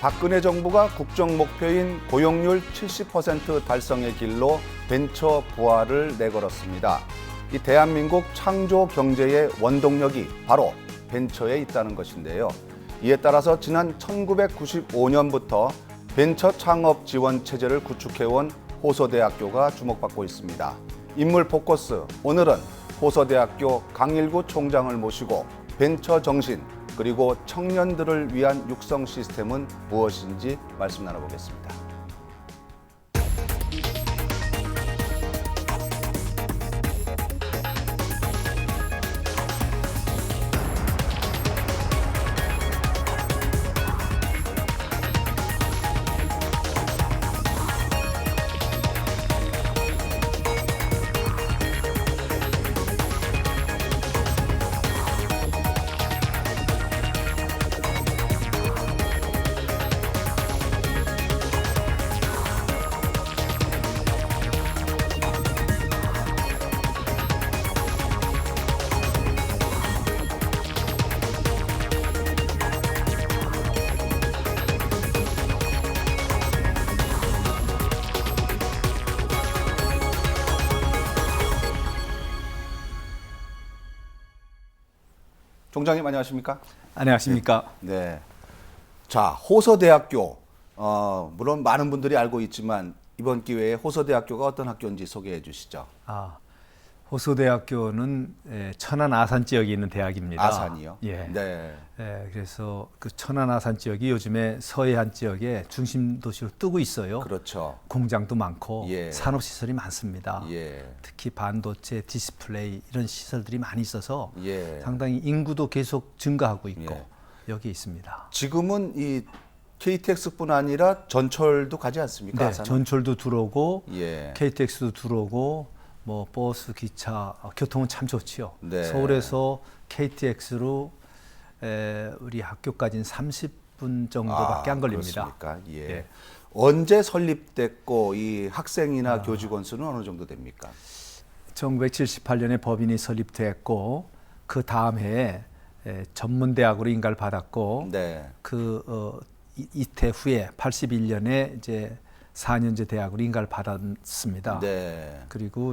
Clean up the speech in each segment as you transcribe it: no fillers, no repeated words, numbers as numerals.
박근혜 정부가 국정 목표인 고용률 70% 달성의 길로 벤처 부활을 내걸었습니다. 이 대한민국 창조 경제의 원동력이 바로 벤처에 있다는 것인데요. 이에 따라서 지난 1995년부터 벤처 창업 지원 체제를 구축해온 호서대학교가 주목받고 있습니다. 인물 포커스, 오늘은 호서대학교 강일구 총장을 모시고 벤처 정신, 그리고 청년들을 위한 육성 시스템은 무엇인지 말씀 나눠보겠습니다. 총장님 안녕하십니까? 안녕하십니까? 네. 자, 호서대학교. 물론 많은 분들이 알고 있지만 이번 기회에 호서대학교가 어떤 학교인지 소개해 주시죠. 호서대학교는 천안 아산 지역에 있는 대학입니다. 아산이요? 예. 네. 그래서 그 천안 아산 지역이 요즘에 서해안 지역의 중심 도시로 뜨고 있어요. 그렇죠. 공장도 많고 예. 산업 시설이 많습니다. 예. 특히 반도체, 디스플레이 이런 시설들이 많이 있어서 예. 상당히 인구도 계속 증가하고 있고 예. 여기 있습니다. 지금은 이 KTX뿐 아니라 전철도 가지 않습니까? 네, 아산은? 전철도 들어오고 예. KTX도 들어오고 뭐 버스, 기차, 교통은 참 좋지요. 네. 서울에서 KTX로 우리 학교까지는 30분 정도밖에 안 걸립니다. 그렇습니까? 예. 예. 언제 설립됐고 이 학생이나 교직원 수는 어느 정도 됩니까? 1978년에 법인이 설립됐고 그 다음 해에 전문대학으로 인가를 받았고 네. 이태 후에 81년에 이제 4년제 대학으로 인가를 받았습니다. 네. 그리고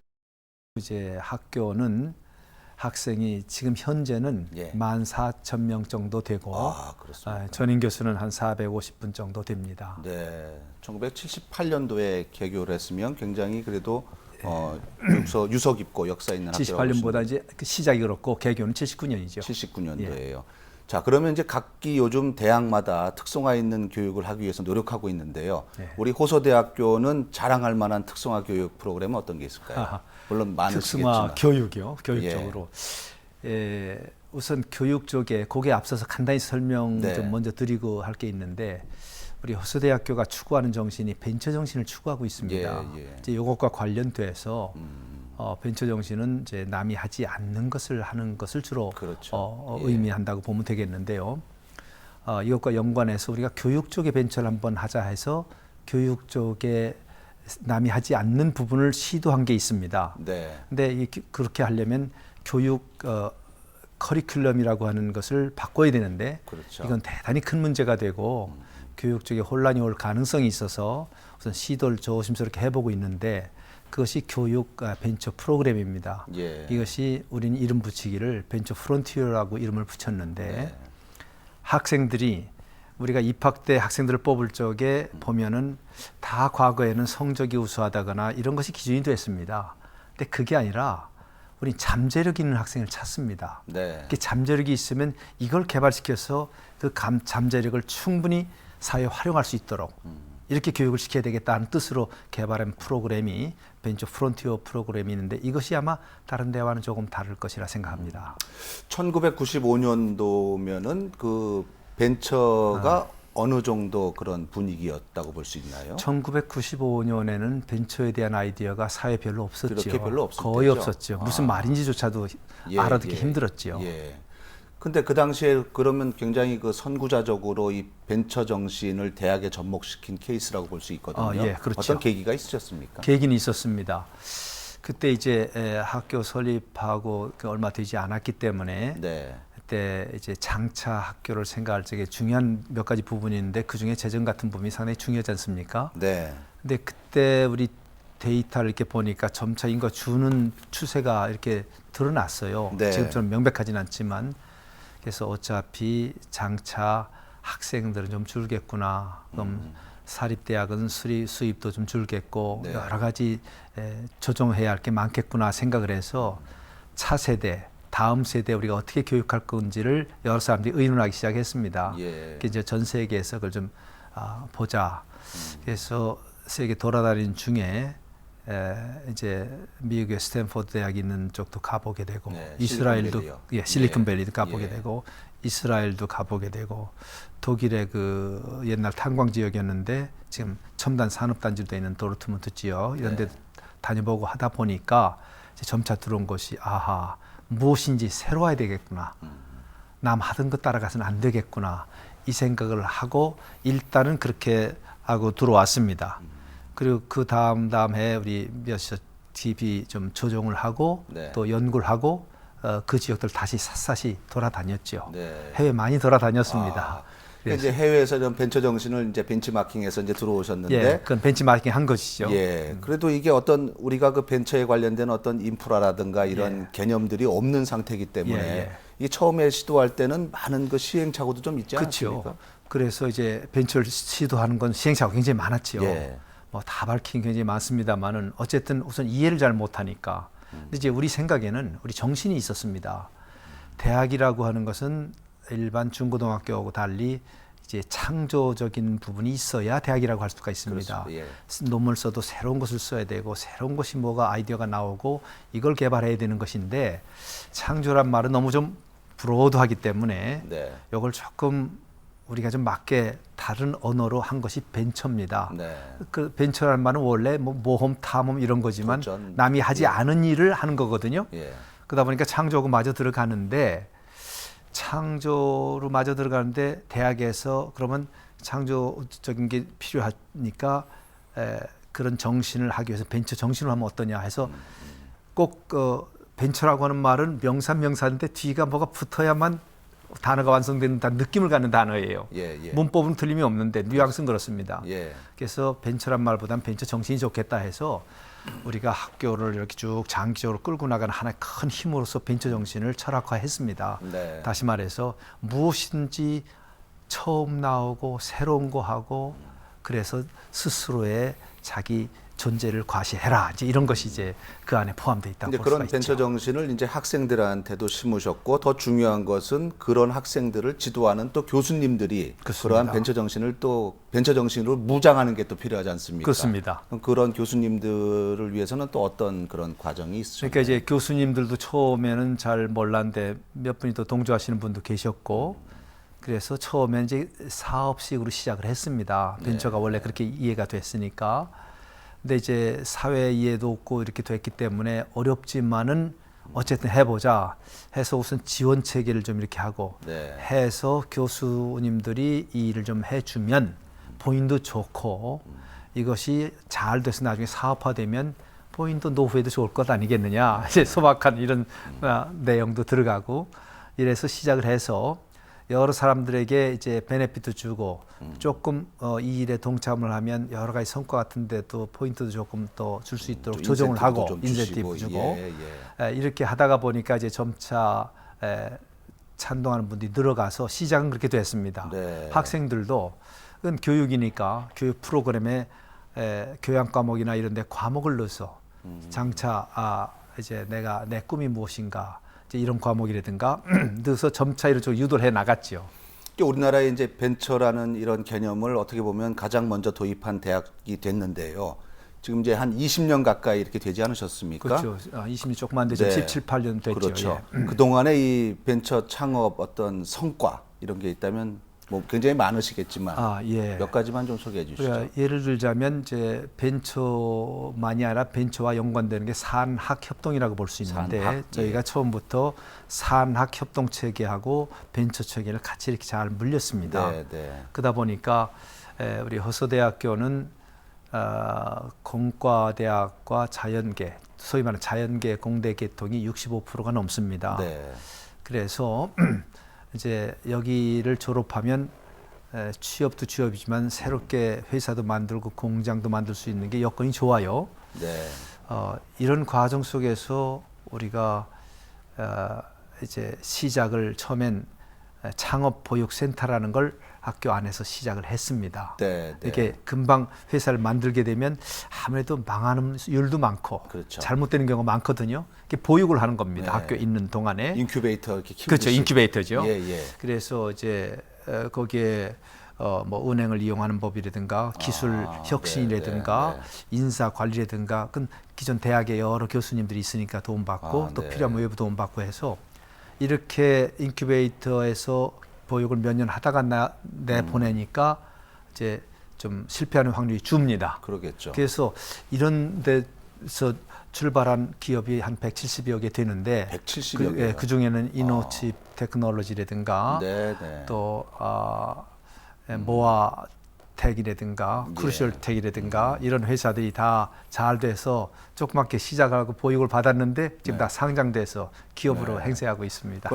이제 학교는 학생이 지금 현재는 예. 14,000명 정도 되고 그렇습니다. 전임 교수는 한 450분 정도 됩니다. 네. 1978년도에 개교를 했으면 굉장히 그래도 유서 깊고 역사 있는 학교라고 78년보다 이제 시작이 그렇고 개교는 79년이죠. 79년도예요. 자, 그러면 이제 각기 요즘 대학마다 특성화 있는 교육을 하기 위해서 노력하고 있는데요. 네. 우리 호서대학교는 자랑할 만한 특성화 교육 프로그램은 어떤 게 있을까요? 물론 많으시겠지만. 특성화 교육이요. 교육 예. 쪽으로. 우선 교육 쪽에 거기에 앞서서 간단히 설명 네. 좀 먼저 드리고 할 게 있는데 우리 호서대학교가 추구하는 정신이 벤처 정신을 추구하고 있습니다. 예. 이제 이것과 관련돼서 벤처 정신은 이제 남이 하지 않는 것을 하는 것을 주로 그렇죠. 의미한다고 보면 되겠는데요. 이것과 연관해서 우리가 교육 쪽의 벤처를 한번 하자 해서 교육 쪽에 남이 하지 않는 부분을 시도한 게 있습니다. 네. 근데 그렇게 하려면 교육 커리큘럼이라고 하는 것을 바꿔야 되는데 그렇죠. 이건 대단히 큰 문제가 되고 교육 쪽에 혼란이 올 가능성이 있어서 우선 시도를 조심스럽게 해보고 있는데 그것이 교육 벤처 프로그램입니다. 예. 이것이 우리는 이름 붙이기를 벤처 프론티어라고 이름을 붙였는데 네. 학생들이 우리가 입학 때 학생들을 뽑을 적에 보면은 다 과거에는 성적이 우수하다거나 이런 것이 기준이 됐습니다. 근데 그게 아니라 우리 잠재력 있는 학생을 찾습니다. 네. 이렇게 잠재력이 있으면 이걸 개발시켜서 그 잠재력을 충분히 사회에 활용할 수 있도록 이렇게 교육을 시켜야 되겠다는 뜻으로 개발한 프로그램이 벤처 프론티어 프로그램이 있는데 이것이 아마 다른 데와는 조금 다를 것이라 생각합니다. 1995년도면은 그 벤처가 어느 정도 그런 분위기였다고 볼 수 있나요? 1995년에는 벤처에 대한 아이디어가 사회에 별로 없었죠. 그렇게 별로 없을 거의 때죠? 없었죠. 무슨 말인지조차도 알아듣기 힘들었죠. 예. 근데 그 당시에 그러면 굉장히 그 선구자적으로 이 벤처 정신을 대학에 접목시킨 케이스라고 볼 수 있거든요. 예, 그렇죠. 어떤 계기가 있으셨습니까? 계기는 있었습니다. 그때 이제 학교 설립하고 얼마 되지 않았기 때문에 네. 그때 이제 장차 학교를 생각할 적에 중요한 몇 가지 부분이 있는데 그 중에 재정 같은 부분이 상당히 중요하지 않습니까? 네. 근데 그때 우리 데이터를 이렇게 보니까 점차 인구가 주는 추세가 이렇게 드러났어요. 네. 지금처럼 명백하진 않지만 그래서 어차피 장차 학생들은 좀 줄겠구나. 그럼 사립대학은 수입도 좀 줄겠고 네. 여러 가지 조정해야 할 게 많겠구나 생각을 해서 차세대, 다음 세대 우리가 어떻게 교육할 건지를 여러 사람들이 의논하기 시작했습니다. 예. 이제 전 세계에서 그걸 좀 보자. 그래서 세계 돌아다니는 중에 이제 미국의 스탠포드 대학이 있는 쪽도 가보게 되고 네, 이스라엘도 실리콘밸리요. 실리콘밸리도 가보게 예. 되고 이스라엘도 가보게 되고 독일의 그 옛날 탄광 지역이었는데 지금 첨단 산업단지로 되어 있는 도르트문트 지역 이런 데 네. 다녀보고 하다 보니까 이제 점차 들어온 것이 아하 무엇인지 새로워야 되겠구나. 남 하던 것 따라가서는 안 되겠구나. 이 생각을 하고 일단은 그렇게 하고 들어왔습니다. 그리고 그 다음 해 우리 몇몇 TV 좀 조정을 하고 네. 또 연구를 하고 그 지역들 다시 샅샅이 돌아다녔죠. 네. 해외 많이 돌아다녔습니다. 그러니까 이제 해외에서 이런 벤처 정신을 이제 벤치마킹해서 이제 들어오셨는데, 예, 그건 벤치마킹 한 것이죠. 예, 그래도 이게 어떤 우리가 그 벤처에 관련된 어떤 인프라라든가 이런 개념들이 없는 상태이기 때문에 예. 이게 처음에 시도할 때는 많은 그 시행착오도 좀 있지 않습니까? 그렇죠. 그래서 이제 벤처를 시도하는 건 시행착오가 굉장히 많았죠. 예. 뭐 다 밝힌 굉장히 많습니다만은 어쨌든 우선 이해를 잘 못하니까. 근데 이제 우리 생각에는 우리 정신이 있었습니다. 대학이라고 하는 것은 일반 중고등학교하고 달리 이제 창조적인 부분이 있어야 대학이라고 할 수가 있습니다. 그렇죠. 예. 논문을 써도 새로운 것을 써야 되고 새로운 것이 뭐가 아이디어가 나오고 이걸 개발해야 되는 것인데 창조란 말은 너무 좀 브로드하기 때문에 네. 이걸 조금 우리가 좀 맞게 다른 언어로 한 것이 벤처입니다. 네. 그 벤처라는 말은 원래 뭐 모험, 탐험 이런 거지만 도전. 남이 하지 않은 일을 하는 거거든요. 예. 그러다 보니까 창조하고 마저 들어가는데 창조로 마저 들어가는데 대학에서 그러면 창조적인 게 필요하니까 그런 정신을 하기 위해서 벤처 정신을 하면 어떠냐 해서 꼭 벤처라고 하는 말은 명사인데 뒤가 뭐가 붙어야만 단어가 완성되는 느낌을 갖는 단어예요. 예, 예. 문법은 틀림이 없는데 뉘앙스는 그렇습니다. 예. 그래서 벤처란 말보다는 벤처 정신이 좋겠다 해서 우리가 학교를 이렇게 쭉 장기적으로 끌고 나가는 하나의 큰 힘으로서 벤처 정신을 철학화했습니다. 네. 다시 말해서 무엇인지 처음 나오고 새로운 거 하고 그래서 스스로의 자기 존재를 과시해라. 이제 이런 것이 이제 그 안에 포함되어 있다고 이제 볼 수가 그런 벤처 있죠. 정신을 이제 학생들한테도 심으셨고 더 중요한 것은 그런 학생들을 지도하는 또 교수님들이 그렇습니다. 그러한 벤처 정신을 또 벤처 정신으로 무장하는 게 또 필요하지 않습니까? 그렇습니다. 그럼 그런 교수님들을 위해서는 또 어떤 그런 과정이 있으셨나요? 그러니까 이제 교수님들도 처음에는 잘 몰랐는데 몇 분이 또 동조하시는 분도 계셨고 그래서 처음엔 이제 사업식으로 시작을 했습니다. 벤처가 원래 그렇게 이해가 됐으니까. 근데 이제 사회 이해도 없고 이렇게 됐기 때문에 어렵지만은 어쨌든 해보자 해서 우선 지원 체계를 좀 이렇게 하고 네. 해서 교수님들이 이 일을 좀 해주면 본인도 좋고 이것이 잘 돼서 나중에 사업화되면 본인도 노후에도 좋을 것 아니겠느냐 이제 소박한 이런 내용도 들어가고 이래서 시작을 해서 여러 사람들에게 이제 베네핏도 주고 조금 이 일에 동참을 하면 여러 가지 성과 같은데 또 포인트도 조금 더 줄 수 있도록 조정을 하고 인센티브 주고 이렇게 하다가 보니까 이제 점차 찬동하는 분들이 늘어가서 시작은 그렇게 됐습니다. 네. 학생들도 그건 교육이니까 교육 프로그램에 교양 과목이나 이런 데 과목을 넣어서 장차 이제 내가 내 꿈이 무엇인가 이제 이런 과목이라든가 넣어서 점차 이렇게 유도를 해 나갔죠. 우리나라에 이제 벤처라는 이런 개념을 어떻게 보면 가장 먼저 도입한 대학이 됐는데요. 지금 이제 한 20년 가까이 이렇게 되지 않으셨습니까? 그렇죠. 20년 조금 안 되죠. 네. 17, 18년 됐죠. 그렇죠. 예. 그동안에 이 벤처 창업 어떤 성과 이런 게 있다면 뭐 굉장히 많으시겠지만 예. 몇 가지만 좀 소개해 주시죠. 우리가 예를 들자면 이제 벤처만이 아니라 벤처와 연관되는 게 산학 협동이라고 볼 수 있는데 산학, 저희가 예. 처음부터 산학 협동 체계하고 벤처 체계를 같이 이렇게 잘 물렸습니다. 네, 네. 그러다 보니까 우리 허서대학교는 공과대학과 자연계, 소위 말하는 자연계 공대 계통이 65%가 넘습니다. 네. 그래서 이제 여기를 졸업하면 취업도 취업이지만 새롭게 회사도 만들고 공장도 만들 수 있는 게 여건이 좋아요. 네. 이런 과정 속에서 우리가 이제 시작을 처음엔 창업보육센터라는 걸 학교 안에서 시작을 했습니다. 네, 네. 이게 금방 회사를 만들게 되면 아무래도 망하는 율도 많고 그렇죠. 잘못되는 경우가 많거든요. 이게 보육을 하는 겁니다. 네. 학교에 있는 동안에. 인큐베이터 이렇게 키우듯이. 그렇죠. 인큐베이터죠. 예, 예. 그래서 이제 거기에 뭐 은행을 이용하는 법이라든가 기술 혁신이라든가 네, 네. 인사 관리라든가 그 기존 대학에 여러 교수님들이 있으니까 도움받고 또 네. 필요한 외부 도움받고 해서 이렇게 인큐베이터에서 보육을 몇 년 하다가 내보내니까 이제 좀 실패하는 확률이 줍니다. 그러겠죠. 그래서 이런 데서 출발한 기업이 한 170여 개 되는데 170여 개. 그 중에는 이노칩 테크놀로지라든가 네, 네. 또 모아텍이라든가 크루셜텍이라든가 이런 회사들이 다 잘 돼서 조그맣게 시작하고 보육을 받았는데 지금 다 상장돼서 기업으로 행세하고 있습니다.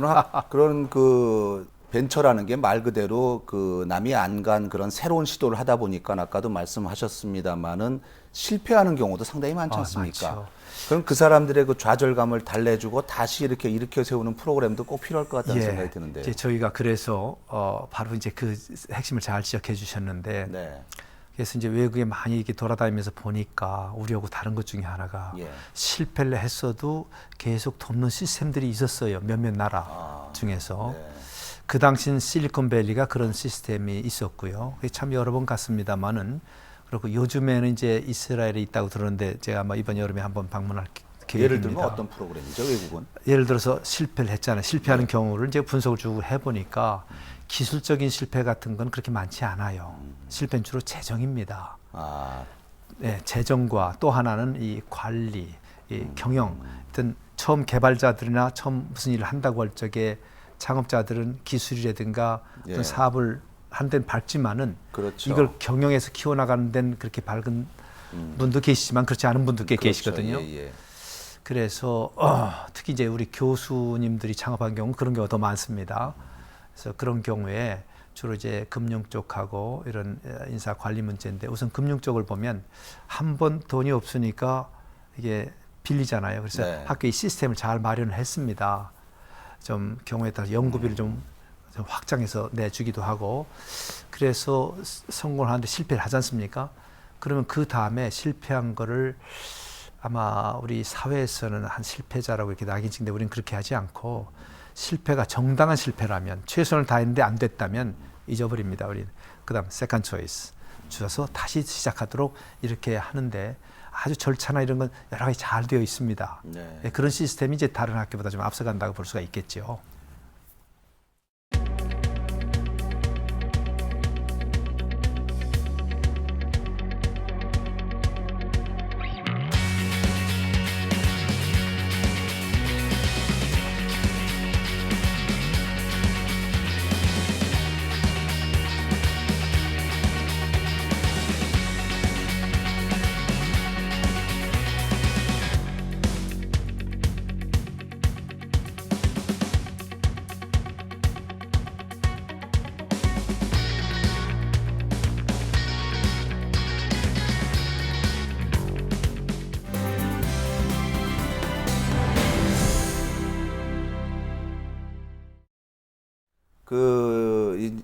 그런 그 벤처라는 게 말 그대로 그 남이 안 간 그런 새로운 시도를 하다 보니까 아까도 말씀하셨습니다마는 실패하는 경우도 상당히 많지 않습니까? 많죠. 그럼 그 사람들의 그 좌절감을 달래주고 다시 이렇게 일으켜 세우는 프로그램도 꼭 필요할 것 같다는 생각이 드는데요. 이제 저희가 그래서 바로 이제 그 핵심을 잘 지적해 주셨는데 네. 그래서 이제 외국에 많이 이렇게 돌아다니면서 보니까 우리하고 다른 것 중에 하나가 예. 실패를 했어도 계속 돕는 시스템들이 있었어요. 몇몇 나라 중에서. 네. 그 당시는 실리콘밸리가 그런 시스템이 있었고요. 그게 참 여러 번 갔습니다만은 그리고 요즘에는 이제 이스라엘에 있다고 들었는데 제가 아마 이번 여름에 한번 방문할 계획입니다. 예를 들면 어떤 프로그램이죠, 외국은? 예를 들어서 실패를 했잖아요. 실패하는 경우를 이제 분석을 주고 해보니까 기술적인 실패 같은 건 그렇게 많지 않아요. 실패는 주로 재정입니다. 네, 재정과 또 하나는 이 관리, 이 경영. 하여튼 처음 개발자들이나 처음 무슨 일을 한다고 할 적에 창업자들은 기술이라든가 어떤 사업을 한 데는 밝지만은 그렇죠. 이걸 경영해서 키워나가는 데는 그렇게 밝은 분도 계시지만 그렇지 않은 분도 꽤 그렇죠. 계시거든요. 예, 예. 그래서 특히 이제 우리 교수님들이 창업한 경우 그런 경우가 더 많습니다. 그래서 그런 경우에 주로 이제 금융 쪽하고 이런 인사 관리 문제인데 우선 금융 쪽을 보면 한 번 돈이 없으니까 이게 빌리잖아요. 그래서 네. 학교의 시스템을 잘 마련을 했습니다. 좀 경우에 따라 연구비를 좀 확장해서 내주기도 하고 그래서 성공을 하는데 실패를 하지 않습니까? 그러면 그 다음에 실패한 거를 아마 우리 사회에서는 한 실패자라고 이렇게 낙인 찍는데 우리는 그렇게 하지 않고 실패가 정당한 실패라면 최선을 다했는데 안 됐다면 잊어버립니다. 우리는 그다음 세컨드 초이스 주어서 다시 시작하도록 이렇게 하는데 아주 절차나 이런 건 여러 가지 잘 되어 있습니다. 네. 그런 시스템이 이제 다른 학교보다 좀 앞서간다고 볼 수가 있겠죠.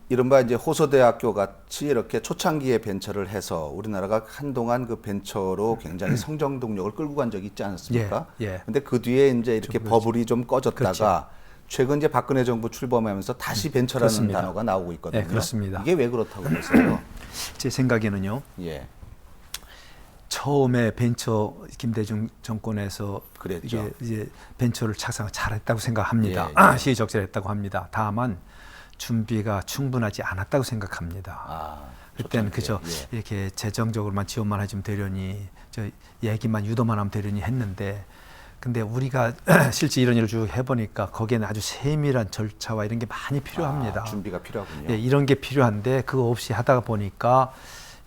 이른바 이제 호서대학교 같이 이렇게 초창기에 벤처를 해서 우리나라가 한동안 그 벤처로 굉장히 성장 동력을 끌고 간 적이 있지 않았습니까? 예. 근데 그 뒤에 이제 이렇게 버블이 좀 꺼졌다가 그렇죠. 최근 이제 박근혜 정부 출범하면서 다시 벤처라는 그렇습니다. 단어가 나오고 있거든요. 네, 그렇습니다. 이게 왜 그렇다고 보세요? 제 생각에는요. 예. 처음에 벤처 김대중 정권에서 그랬죠. 이제 벤처를 착상을 잘했다고 생각합니다. 예. 시의적절했다고 합니다. 다만 준비가 충분하지 않았다고 생각합니다. 그때는 그저 이렇게 재정적으로만 지원만 해주면 되려니 저 얘기만 유도만 하면 되려니 했는데 근데 우리가 실제 이런 일을 쭉 해보니까 거기에는 아주 세밀한 절차와 이런 게 많이 필요합니다. 준비가 필요하군요. 예, 이런 게 필요한데 그거 없이 하다가 보니까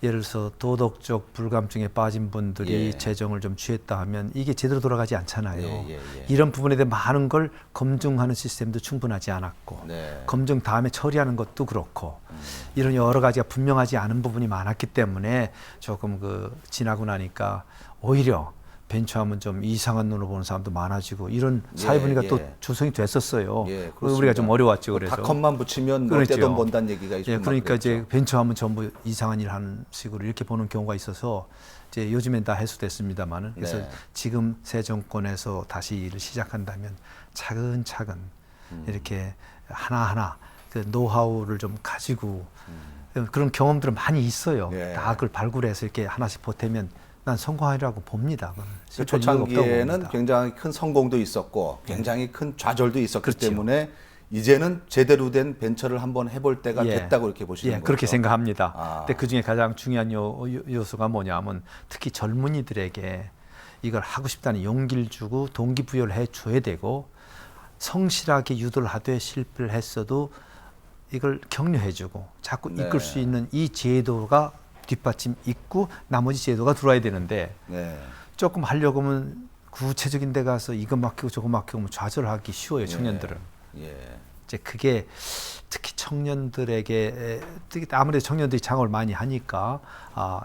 예를 들어서 도덕적 불감증에 빠진 분들이 예. 재정을 좀 취했다 하면 이게 제대로 돌아가지 않잖아요. 예. 이런 부분에 대해 많은 걸 검증하는 시스템도 충분하지 않았고 네. 검증 다음에 처리하는 것도 그렇고 이런 여러 가지가 분명하지 않은 부분이 많았기 때문에 조금 지나고 나니까 오히려 벤처하면 좀 이상한 눈으로 보는 사람도 많아지고 이런 사회 분위기가 또 조성이 됐었어요. 그래서 우리가 좀 어려웠죠. 그래서 닷컴만 붙이면 뭐 그렇죠. 떼돈 번다는 얘기가 있고. 예, 그러니까 이제 벤처하면 전부 이상한 일 하는 식으로 이렇게 보는 경우가 있어서 이제 요즘엔 다 해소됐습니다만은 그래서 네. 지금 새 정권에서 다시 일을 시작한다면 차근차근 이렇게 하나하나 그 노하우를 좀 가지고 그런 경험들은 많이 있어요. 예. 다 그걸 발굴해서 이렇게 하나씩 보태면 난 성공하리라고 봅니다. 그 초창기에는 굉장히 큰 성공도 있었고 굉장히 큰 좌절도 있었기 그렇죠. 때문에 이제는 제대로 된 벤처를 한번 해볼 때가 예. 됐다고 이렇게 보시는 거죠. 그렇게 생각합니다. 아. 근데 그중에 가장 중요한 요소가 뭐냐면 특히 젊은이들에게 이걸 하고 싶다는 용기를 주고 동기부여를 해줘야 되고 성실하게 유도를 하되 실패를 했어도 이걸 격려해주고 자꾸 네. 이끌 수 있는 이 제도가 뒷받침 있고 나머지 제도가 들어와야 되는데 네. 조금 하려고 하면 구체적인 데 가서 이거 맡기고 저거 맡기고 하면 좌절하기 쉬워요. 청년들은. 예. 이제 그게 특히 청년들에게 특히 아무래도 청년들이 창업을 많이 하니까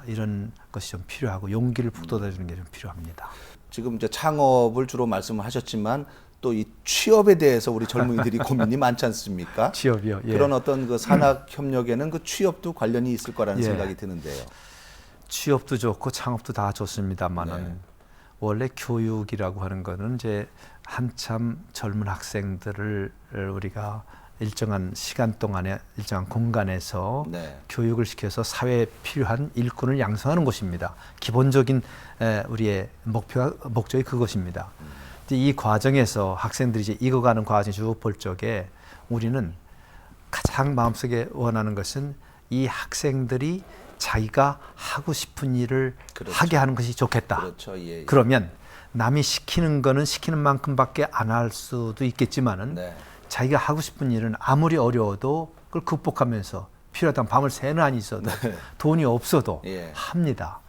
이런 것이 좀 필요하고 용기를 북돋아주는 게 좀 필요합니다. 지금 이제 창업을 주로 말씀을 하셨지만 또 이 취업에 대해서 우리 젊은이들이 고민이 많지 않습니까? 취업이요. 예. 그런 어떤 그 산학 협력에는 그 취업도 관련이 있을 거라는 예. 생각이 드는데요. 취업도 좋고 창업도 다 좋습니다만은 네. 원래 교육이라고 하는 거는 이제 한참 젊은 학생들을 우리가 일정한 시간 동안에 일정한 공간에서 네. 교육을 시켜서 사회에 필요한 일꾼을 양성하는 곳입니다. 기본적인 우리의 목적이 그것입니다. 이제 이 과정에서 학생들이 이제 익어가는 과정을 쭉 볼 적에 우리는 가장 마음속에 원하는 것은 이 학생들이 자기가 하고 싶은 일을 그렇죠. 하게 하는 것이 좋겠다. 그렇죠. 예. 그러면 남이 시키는 거는 시키는 만큼밖에 안 할 수도 있겠지만은 네. 자기가 하고 싶은 일은 아무리 어려워도 그걸 극복하면서 필요하다면 밤을 새는 한이 있어도 돈이 없어도 예. 합니다.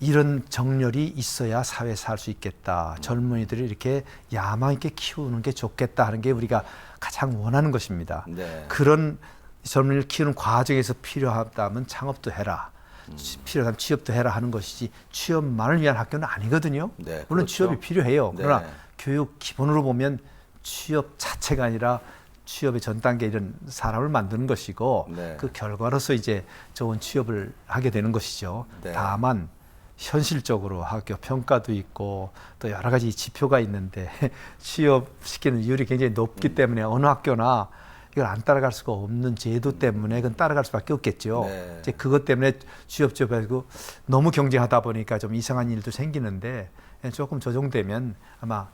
이런 정열이 있어야 사회에 살 수 있겠다. 젊은이들이 이렇게 야망 있게 키우는 게 좋겠다 하는 게 우리가 가장 원하는 것입니다. 네. 그런 젊은이를 키우는 과정에서 필요하다면 창업도 해라. 필요하다면 취업도 해라 하는 것이지 취업만을 위한 학교는 아니거든요. 네, 물론 그렇죠. 취업이 필요해요. 네. 그러나 교육 기본으로 보면 취업 자체가 아니라 취업의 전 단계 이런 사람을 만드는 것이고 네. 그 결과로서 이제 좋은 취업을 하게 되는 것이죠. 네. 다만 현실적으로 학교 평가도 있고 또 여러 가지 지표가 있는데 취업시키는 이율이 굉장히 높기 때문에 어느 학교나 이걸 안 따라갈 수가 없는 제도 때문에 그건 따라갈 수밖에 없겠죠. 네. 이제 그것 때문에 취업해가지고 너무 경쟁하다 보니까 좀 이상한 일도 생기는데 조금 조정되면 아마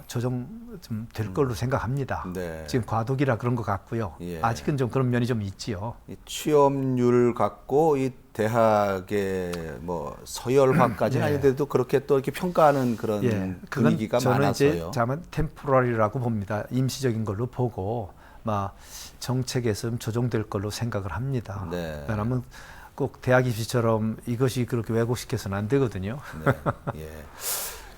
조정 좀 될 걸로 생각합니다. 네. 지금 과도기라 그런 것 같고요. 예. 아직은 좀 그런 면이 좀 있지요. 이 취업률 갖고 이 대학의 뭐 서열화까지는 예. 아닌데도 그렇게 또 이렇게 평가하는 그런 그건 분위기가 저는 많아서요. 이제 다만 템포러리라고 봅니다. 임시적인 걸로 보고 정책에서 좀 조정될 걸로 생각을 합니다. 네. 왜냐하면 꼭 대학 입시처럼 이것이 그렇게 왜곡시켜서는 안 되거든요. 네. 예.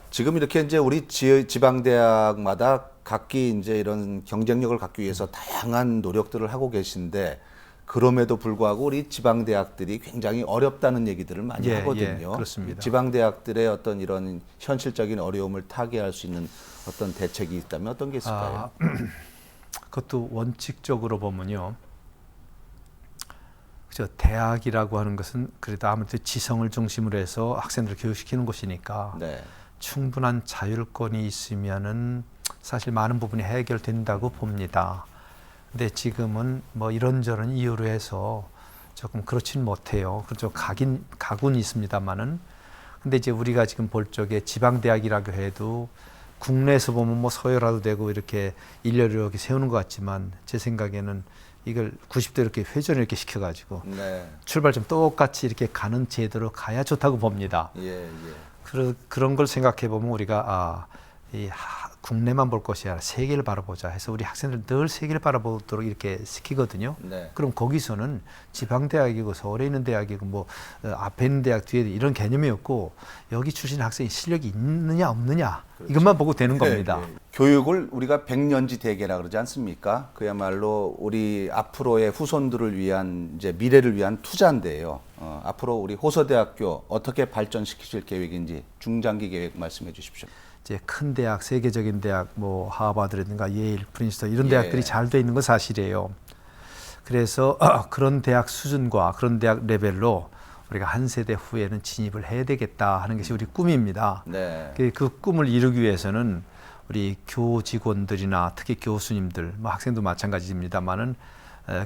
지금 이렇게 이제 우리 지방 대학마다 각기 이제 이런 경쟁력을 갖기 위해서 다양한 노력들을 하고 계신데 그럼에도 불구하고 우리 지방 대학들이 굉장히 어렵다는 얘기들을 많이 예, 하거든요. 예, 그렇습니다. 지방 대학들의 어떤 이런 현실적인 어려움을 타개할 수 있는 어떤 대책이 있다면 어떤 게 있을까요? 그것도 원칙적으로 보면요. 그죠. 대학이라고 하는 것은 그래도 아무튼 지성을 중심으로 해서 학생들을 교육시키는 곳이니까 네. 충분한 자율권이 있으면은 사실 많은 부분이 해결된다고 봅니다. 근데 지금은 뭐 이런저런 이유로 해서 조금 그렇진 못해요. 그렇죠. 가군 있습니다만은. 근데 이제 우리가 지금 볼 적에 지방대학이라고 해도 국내에서 보면 뭐 서열화도 되고 이렇게 일렬로 이렇게 세우는 것 같지만 제 생각에는 이걸 90도 이렇게 회전을 이렇게 시켜가지고 네. 출발 좀 똑같이 이렇게 가는 제도로 가야 좋다고 봅니다. 예, 예. 그런 걸 생각해 보면 우리가 국내만 볼 것이 아니라 세계를 바라보자 해서 우리 학생들 늘 세계를 바라보도록 이렇게 시키거든요. 네. 그럼 거기서는 지방대학이고 서울에 있는 대학이고 뭐 앞에 있는 대학 뒤에 이런 개념이 없고 여기 출신 학생이 실력이 있느냐 없느냐 그렇죠. 이것만 보고 되는 겁니다. 네, 네. 교육을 우리가 백년지 대계라 그러지 않습니까? 그야말로 우리 앞으로의 후손들을 위한 이제 미래를 위한 투자인데요. 앞으로 우리 호서대학교 어떻게 발전시키실 계획인지 중장기 계획 말씀해 주십시오. 이제 큰 대학, 세계적인 대학, 뭐 하버드라든가 예일, 프린스턴 이런 예. 대학들이 잘 돼 있는 건 사실이에요. 그래서 그런 대학 수준과 그런 대학 레벨로 우리가 한 세대 후에는 진입을 해야 되겠다 하는 것이 우리 꿈입니다. 네. 그 꿈을 이루기 위해서는 우리 교직원들이나 특히 교수님들, 뭐 학생도 마찬가지입니다만은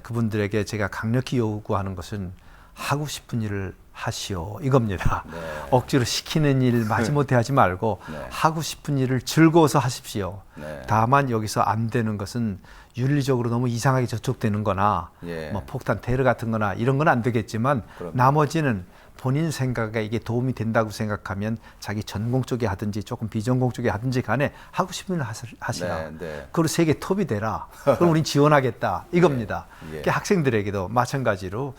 그분들에게 제가 강력히 요구하는 것은 하고 싶은 일을 하시오 이겁니다. 네. 억지로 시키는 일 마지못해 하지 말고 네. 하고 싶은 일을 즐거워서 하십시오. 네. 다만 여기서 안 되는 것은 윤리적으로 너무 이상하게 저촉되는 거나 예. 뭐 폭탄 테러 같은 거나 이런 건 안 되겠지만 그럼요. 나머지는 본인 생각에 이게 도움이 된다고 생각하면 자기 전공 쪽에 하든지 조금 비전공 쪽에 하든지 간에 하고 싶은 일 하시라. 네, 네. 그리고 세계 톱이 되라. 그럼 우린 지원하겠다. 이겁니다. 예. 그러니까 학생들에게도 마찬가지로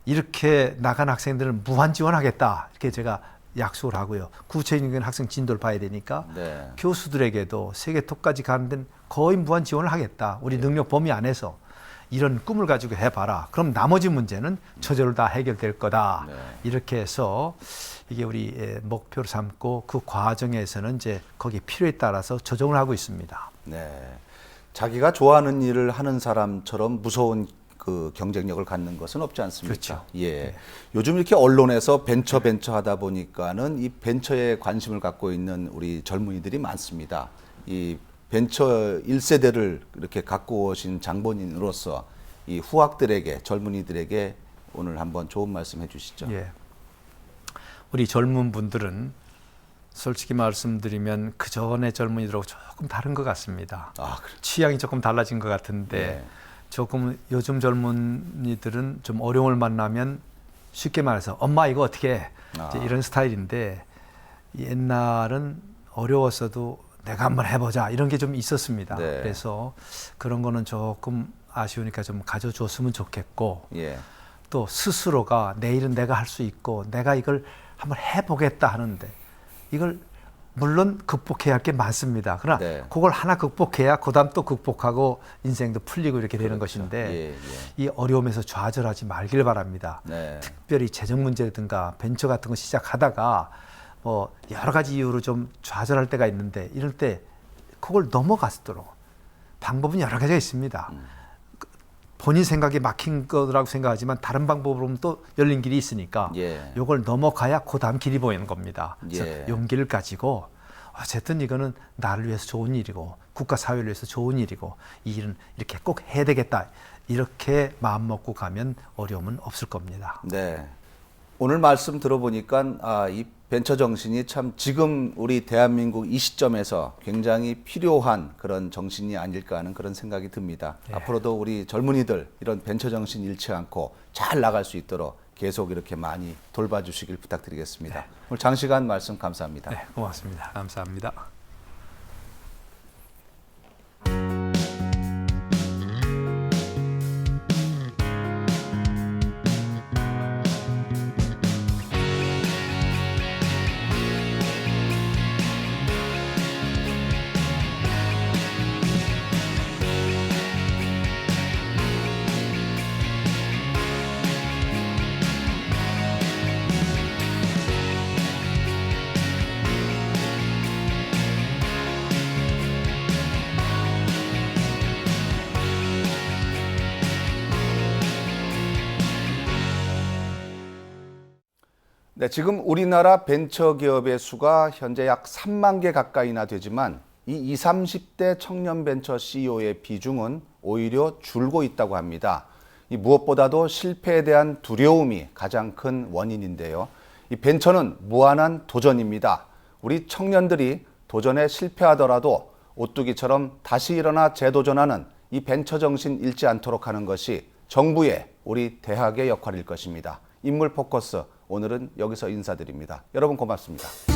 이렇게 나간 학생들은 무한 지원하겠다. 이렇게 제가 약속을 하고요. 구체적인 학생 진도를 봐야 되니까 네. 교수들에게도 세계 톱까지 가는 데는 거의 무한 지원을 하겠다. 우리 능력 범위 안에서 이런 꿈을 가지고 해봐라. 그럼 나머지 문제는 저절로 다 해결될 거다. 네. 이렇게 해서 이게 우리 목표로 삼고 그 과정에서는 이제 거기 필요에 따라서 조정을 하고 있습니다. 네. 자기가 좋아하는 일을 하는 사람처럼 무서운 그 경쟁력을 갖는 것은 없지 않습니까? 그렇죠. 예. 요즘 이렇게 언론에서 벤처 하다 보니까는 이 벤처에 관심을 갖고 있는 우리 젊은이들이 많습니다. 이 벤처 1세대를 이렇게 갖고 오신 장본인으로서 이 후학들에게 젊은이들에게 오늘 한번 좋은 말씀 해주시죠. 예. 우리 젊은 분들은 솔직히 말씀드리면 그 전에 젊은이들하고 조금 다른 것 같습니다. 아, 그래. 취향이 조금 달라진 것 같은데 네. 조금 요즘 젊은이들은 좀 어려움을 만나면 쉽게 말해서 엄마 이거 어떻게 해? 이제 이런 스타일인데 옛날은 어려웠어도 내가 한번 해보자 이런 게 좀 있었습니다. 네. 그래서 그런 거는 조금 아쉬우니까 좀 가져줬으면 좋겠고 예. 또 스스로가 내일은 내가 할 수 있고 내가 이걸 한번 해보겠다 하는데 이걸 물론 극복해야 할 게 많습니다. 그러나 네. 그걸 하나 극복해야 그다음 또 극복하고 인생도 풀리고 이렇게 되는 그렇죠. 것인데 예, 예. 이 어려움에서 좌절하지 말길 바랍니다. 네. 특별히 재정 문제라든가 벤처 같은 거 시작하다가 뭐 여러 가지 이유로 좀 좌절할 때가 있는데 이럴 때 그걸 넘어갔도록 방법은 여러 가지가 있습니다. 본인 생각에 막힌 거라고 생각하지만 다른 방법으로는 또 열린 길이 있으니까 예. 이걸 넘어가야 그 다음 길이 보이는 겁니다. 그래서 예. 용기를 가지고 어쨌든 이거는 나를 위해서 좋은 일이고 국가 사회를 위해서 좋은 일이고 이 일은 이렇게 꼭 해야 되겠다. 이렇게 마음 먹고 가면 어려움은 없을 겁니다. 네. 오늘 말씀 들어보니까 이 벤처 정신이 참 지금 우리 대한민국 이 시점에서 굉장히 필요한 그런 정신이 아닐까 하는 그런 생각이 듭니다. 네. 앞으로도 우리 젊은이들 이런 벤처 정신 잃지 않고 잘 나갈 수 있도록 계속 이렇게 많이 돌봐주시길 부탁드리겠습니다. 네. 오늘 장시간 말씀 감사합니다. 네, 고맙습니다. 감사합니다. 네, 지금 우리나라 벤처 기업의 수가 현재 약 3만 개 가까이나 되지만 이 20, 30대 청년 벤처 CEO의 비중은 오히려 줄고 있다고 합니다. 이 무엇보다도 실패에 대한 두려움이 가장 큰 원인인데요. 이 벤처는 무한한 도전입니다. 우리 청년들이 도전에 실패하더라도 오뚜기처럼 다시 일어나 재도전하는 이 벤처 정신 잃지 않도록 하는 것이 정부의 우리 대학의 역할일 것입니다. 인물 포커스 오늘은 여기서 인사드립니다. 여러분 고맙습니다.